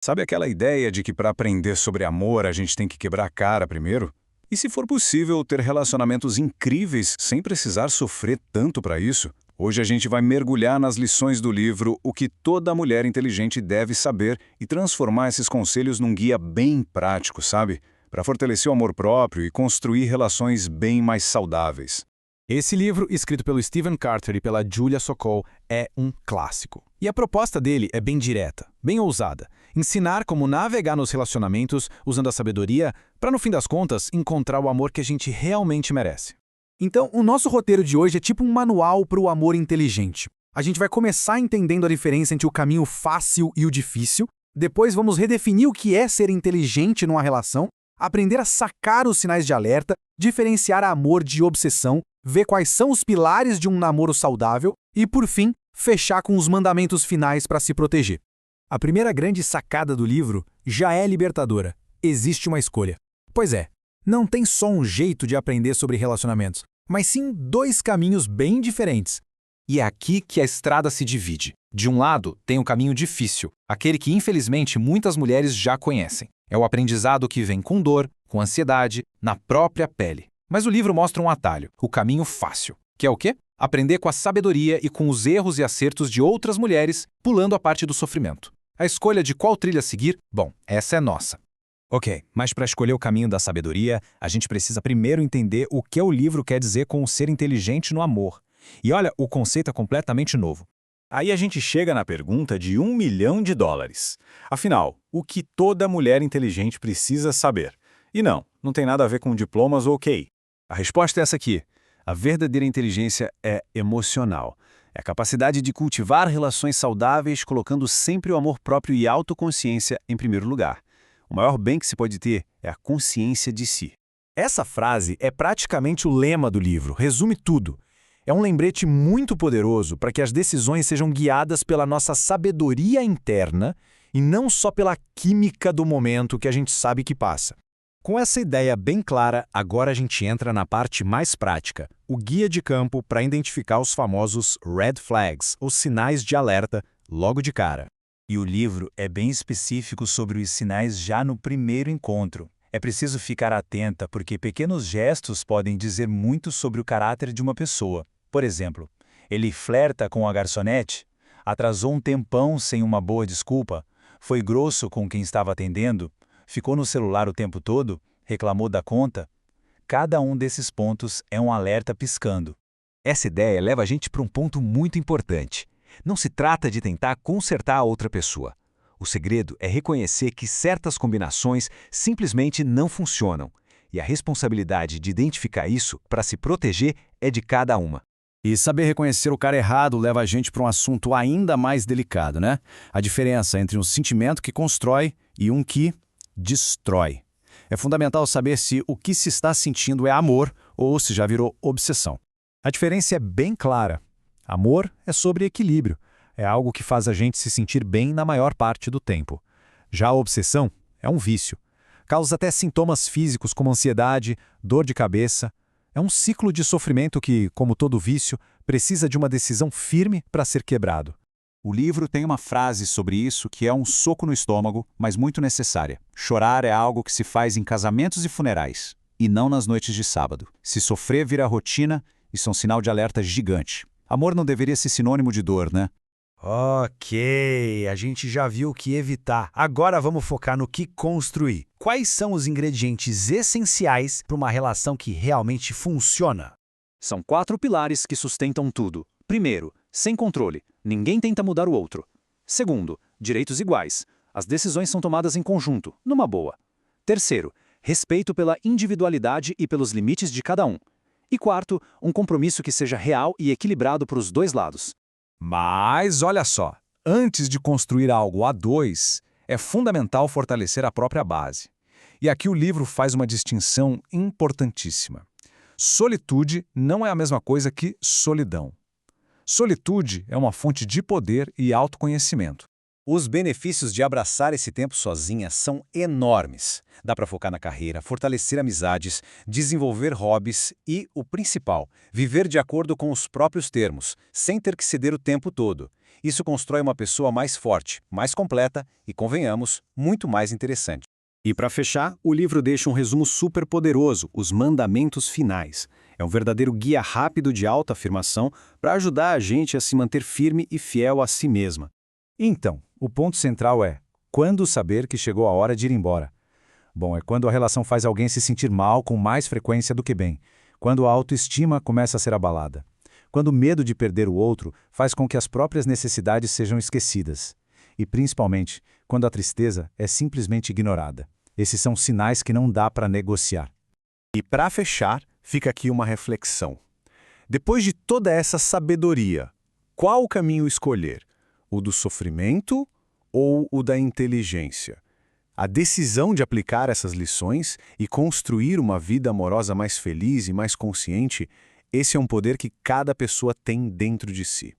Sabe aquela ideia de que para aprender sobre amor a gente tem que quebrar a cara primeiro? E se for possível ter relacionamentos incríveis sem precisar sofrer tanto para isso? Hoje a gente vai mergulhar nas lições do livro O que toda mulher inteligente deve saber e transformar esses conselhos num guia bem prático, sabe? Para fortalecer o amor próprio e construir relações bem mais saudáveis. Esse livro, escrito pelo Stephen Carter e pela Julia Sokol, é um clássico. E a proposta dele é bem direta, bem ousada. Ensinar como navegar nos relacionamentos usando a sabedoria para, no fim das contas, encontrar o amor que a gente realmente merece. Então, o nosso roteiro de hoje é tipo um manual para o amor inteligente. A gente vai começar entendendo a diferença entre o caminho fácil e o difícil, depois vamos redefinir o que é ser inteligente numa relação, aprender a sacar os sinais de alerta, diferenciar amor de obsessão, ver quais são os pilares de um namoro saudável e, por fim, fechar com os mandamentos finais para se proteger. A primeira grande sacada do livro já é libertadora. Existe uma escolha. Pois é, não tem só um jeito de aprender sobre relacionamentos, mas sim dois caminhos bem diferentes. E é aqui que a estrada se divide. De um lado, tem o caminho difícil, aquele que infelizmente muitas mulheres já conhecem. É o aprendizado que vem com dor, com ansiedade, na própria pele. Mas o livro mostra um atalho, o caminho fácil, que é o quê? Aprender com a sabedoria e com os erros e acertos de outras mulheres, pulando a parte do sofrimento. A escolha de qual trilha seguir, bom, essa é nossa. Ok, mas para escolher o caminho da sabedoria, a gente precisa primeiro entender o que o livro quer dizer com o ser inteligente no amor. E olha, o conceito é completamente novo. Aí a gente chega na pergunta de US$1 milhão. Afinal, o que toda mulher inteligente precisa saber? E não tem nada a ver com diplomas ou QI. A resposta é essa aqui. A verdadeira inteligência é emocional. É a capacidade de cultivar relações saudáveis, colocando sempre o amor próprio e autoconsciência em primeiro lugar. O maior bem que se pode ter é a consciência de si. Essa frase é praticamente o lema do livro, resume tudo. É um lembrete muito poderoso para que as decisões sejam guiadas pela nossa sabedoria interna e não só pela química do momento que a gente sabe que passa. Com essa ideia bem clara, agora a gente entra na parte mais prática, o guia de campo para identificar os famosos red flags, os sinais de alerta, logo de cara. E o livro é bem específico sobre os sinais já no primeiro encontro. É preciso ficar atenta porque pequenos gestos podem dizer muito sobre o caráter de uma pessoa. Por exemplo, ele flerta com a garçonete, atrasou um tempão sem uma boa desculpa, foi grosso com quem estava atendendo, ficou no celular o tempo todo, reclamou da conta. Cada um desses pontos é um alerta piscando. Essa ideia leva a gente para um ponto muito importante. Não se trata de tentar consertar a outra pessoa. O segredo é reconhecer que certas combinações simplesmente não funcionam. E a responsabilidade de identificar isso para se proteger é de cada uma. E saber reconhecer o cara errado leva a gente para um assunto ainda mais delicado, né? A diferença entre um sentimento que constrói e um que destrói. É fundamental saber se o que se está sentindo é amor ou se já virou obsessão. A diferença é bem clara. Amor é sobre equilíbrio. É algo que faz a gente se sentir bem na maior parte do tempo. Já a obsessão é um vício. Causa até sintomas físicos como ansiedade, dor de cabeça. É um ciclo de sofrimento que, como todo vício, precisa de uma decisão firme para ser quebrado. O livro tem uma frase sobre isso que é um soco no estômago, mas muito necessária. Chorar é algo que se faz em casamentos e funerais, e não nas noites de sábado. Se sofrer vira rotina, isso é um sinal de alerta gigante. Amor não deveria ser sinônimo de dor, né? Ok, a gente já viu o que evitar. Agora vamos focar no que construir. Quais são os ingredientes essenciais para uma relação que realmente funciona? São 4 pilares que sustentam tudo. Primeiro, sem controle. Ninguém tenta mudar o outro. Segundo, direitos iguais. As decisões são tomadas em conjunto, numa boa. Terceiro, respeito pela individualidade e pelos limites de cada um. E quarto, um compromisso que seja real e equilibrado para os dois lados. Mas olha só, antes de construir algo a dois, é fundamental fortalecer a própria base. E aqui o livro faz uma distinção importantíssima. Solitude não é a mesma coisa que solidão. Solitude é uma fonte de poder e autoconhecimento. Os benefícios de abraçar esse tempo sozinha são enormes. Dá para focar na carreira, fortalecer amizades, desenvolver hobbies e, o principal, viver de acordo com os próprios termos, sem ter que ceder o tempo todo. Isso constrói uma pessoa mais forte, mais completa e, convenhamos, muito mais interessante. E para fechar, o livro deixa um resumo super poderoso, os mandamentos finais. É um verdadeiro guia rápido de autoafirmação para ajudar a gente a se manter firme e fiel a si mesma. Então, o ponto central é: quando saber que chegou a hora de ir embora? Bom, é quando a relação faz alguém se sentir mal com mais frequência do que bem, quando a autoestima começa a ser abalada, quando o medo de perder o outro faz com que as próprias necessidades sejam esquecidas, e principalmente quando a tristeza é simplesmente ignorada. Esses são sinais que não dá para negociar. E para fechar, fica aqui uma reflexão. Depois de toda essa sabedoria, qual o caminho escolher? O do sofrimento ou o da inteligência? A decisão de aplicar essas lições e construir uma vida amorosa mais feliz e mais consciente, esse é um poder que cada pessoa tem dentro de si.